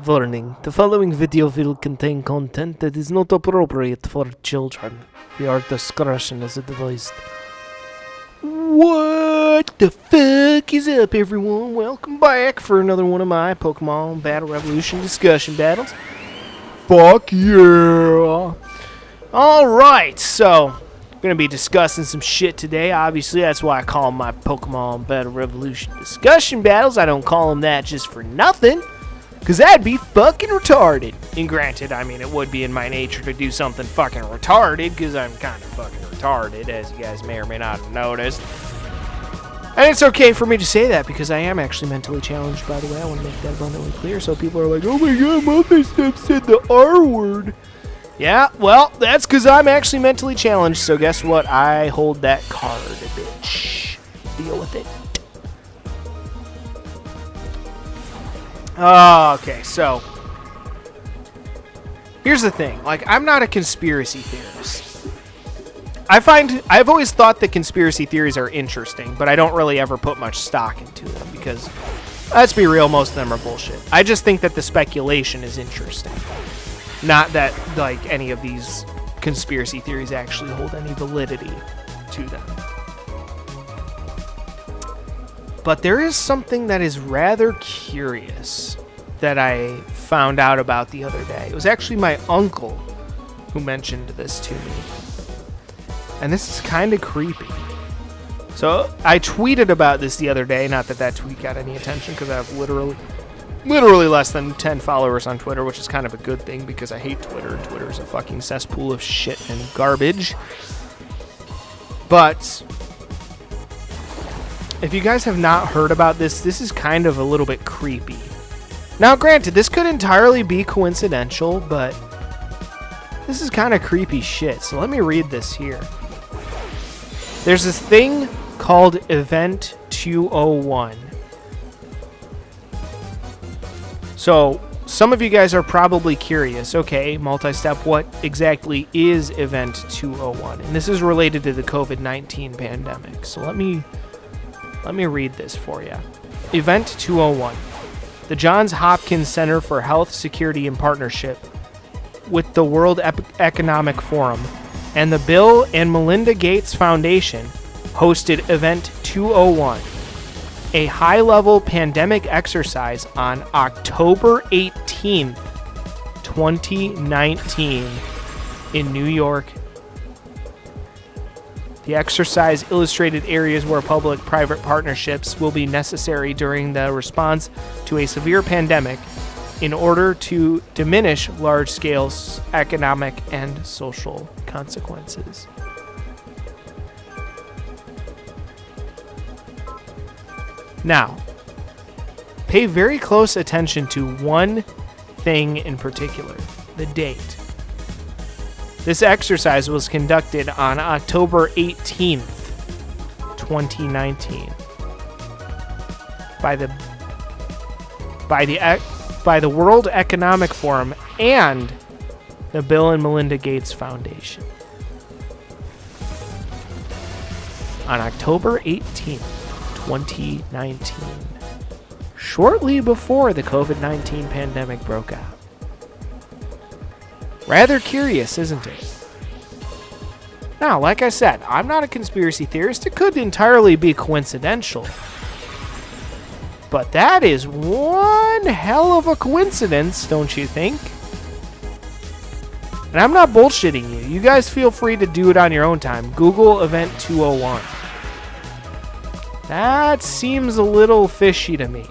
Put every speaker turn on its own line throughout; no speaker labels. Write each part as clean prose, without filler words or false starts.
Warning, the following video will contain content that is not appropriate for children. Your discretion is advised. What the fuck is up, everyone? Welcome back for another one of my Pokemon Battle Revolution discussion battles. Fuck yeah! Alright, so I'm gonna be discussing some shit today. Obviously, that's why I call them my Pokemon Battle Revolution discussion battles. I don't call them that just for nothing. Because that'd be fucking retarded. And granted, I mean, it would be in my nature to do something fucking retarded, because I'm kind of fucking retarded, as you guys may or may not have noticed. And it's okay for me to say that, because I am actually mentally challenged, by the way. I want to make that abundantly clear, so people are like, oh my god, Motherstep said the R word. Yeah, well, that's because I'm actually mentally challenged, so guess what? I hold that card, bitch. Deal with it. Okay, so here's the thing. Like, I'm not a conspiracy theorist. I've always thought that conspiracy theories are interesting, but I don't really ever put much stock into them because, let's be real, most of them are bullshit. I just think that the speculation is interesting. Not that, like, any of these conspiracy theories actually hold any validity to them. But there is something that is rather curious that I found out about the other day. It was actually my uncle who mentioned this to me. And this is kind of creepy. So I tweeted about this the other day. Not that that tweet got any attention because I have literally less than 10 followers on Twitter, which is kind of a good thing because I hate Twitter. Twitter is a fucking cesspool of shit and garbage. But if you guys have not heard about this, this is kind of a little bit creepy. Now, granted, this could entirely be coincidental, but this is kind of creepy shit. So let me read this here. There's this thing called Event 201. So some of you guys are probably curious. Okay, multi-step, what exactly is Event 201? And this is related to the COVID-19 pandemic. So let me read this for you. Event 201. The Johns Hopkins Center for Health Security and Partnership with the World Economic Forum and the Bill and Melinda Gates Foundation hosted Event 201, a high-level pandemic exercise on October 18th, 2019 in New York. The exercise illustrated areas where public-private partnerships will be necessary during the response to a severe pandemic in order to diminish large-scale economic and social consequences. Now, pay very close attention to one thing in particular, the date. This exercise was conducted on October 18th, 2019 by the World Economic Forum and the Bill and Melinda Gates Foundation. On October 18th, 2019, shortly before the COVID-19 pandemic broke out. Rather curious, isn't it? Now, like I said, I'm not a conspiracy theorist. It could entirely be coincidental. But that is one hell of a coincidence, don't you think? And I'm not bullshitting you. You guys feel free to do it on your own time. Google Event 201. That seems a little fishy to me.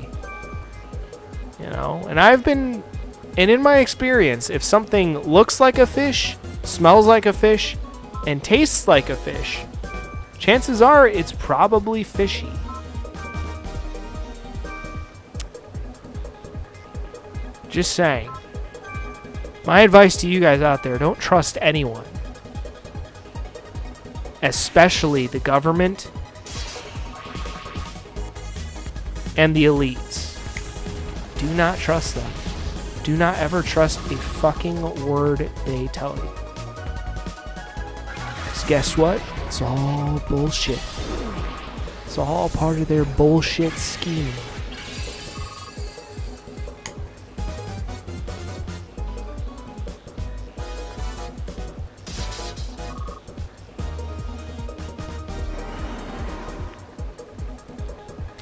You know, and in my experience, if something looks like a fish, smells like a fish, and tastes like a fish, chances are it's probably fishy. Just saying. My advice to you guys out there, don't trust anyone. Especially the government and the elites. Do not trust them. Do not ever trust a fucking word they tell you. 'Cause guess what? It's all bullshit. It's all part of their bullshit scheme.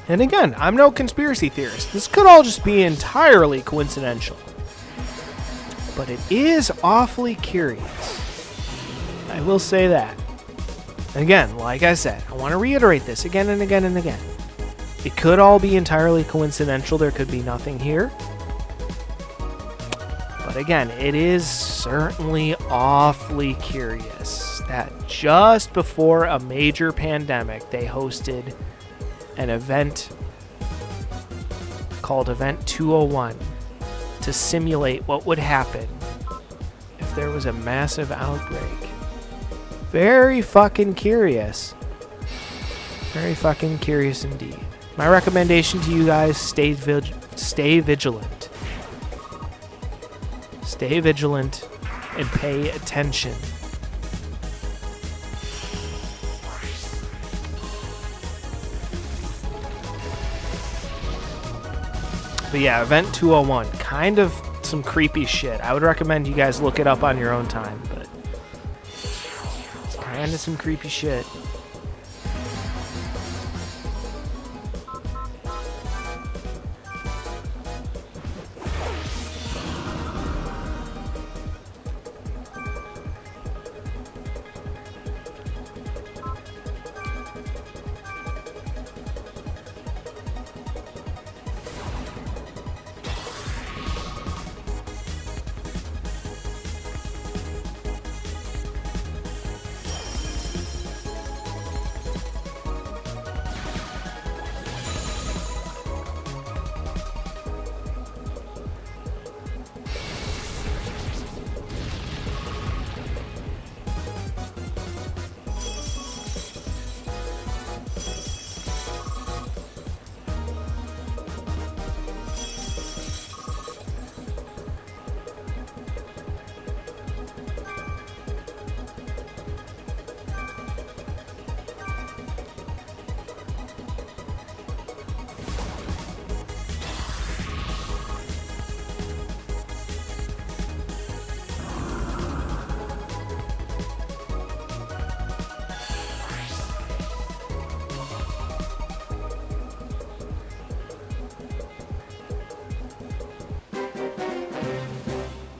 And again, I'm no conspiracy theorist. This could all just be entirely coincidental. But it is awfully curious. I will say that. Again, like I said, I want to reiterate this again and again and again. It could all be entirely coincidental. There could be nothing here. But again, it is certainly awfully curious that just before a major pandemic, they hosted an event called Event 201 to simulate what would happen if there was a massive outbreak. Very fucking curious. Very fucking curious indeed. My recommendation to you guys, stay vigilant. Stay vigilant and pay attention. But yeah, Event 201, kind of some creepy shit. I would recommend you guys look it up on your own time, but it's kind of some creepy shit.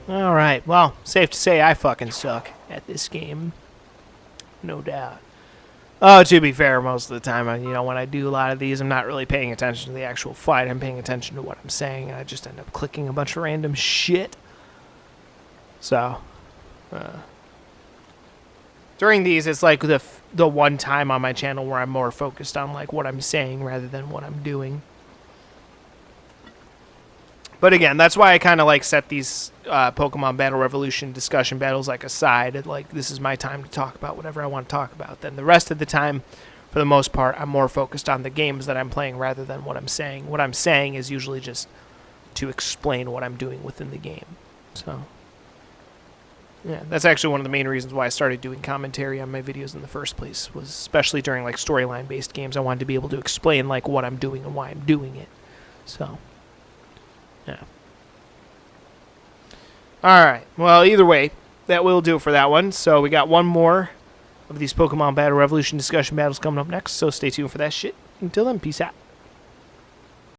Alright, well, safe to say I fucking suck at this game. No doubt. Oh, to be fair, most of the time, when I do a lot of these, I'm not really paying attention to the actual fight. I'm paying attention to what I'm saying, and I just end up clicking a bunch of random shit. So, during these, it's like the one time on my channel where I'm more focused on like what I'm saying rather than what I'm doing. But again, that's why I kind of like set these Pokemon Battle Revolution discussion battles like aside. Like, this is my time to talk about whatever I want to talk about. Then the rest of the time, for the most part, I'm more focused on the games that I'm playing rather than what I'm saying. What I'm saying is usually just to explain what I'm doing within the game. So, yeah, that's actually one of the main reasons why I started doing commentary on my videos in the first place, was especially during like storyline-based games. I wanted to be able to explain like what I'm doing and why I'm doing it. So, yeah. Alright, well, either way, that will do it for that one. So we got one more of these Pokemon Battle Revolution discussion battles coming up next, so stay tuned for that shit. Until then, peace out.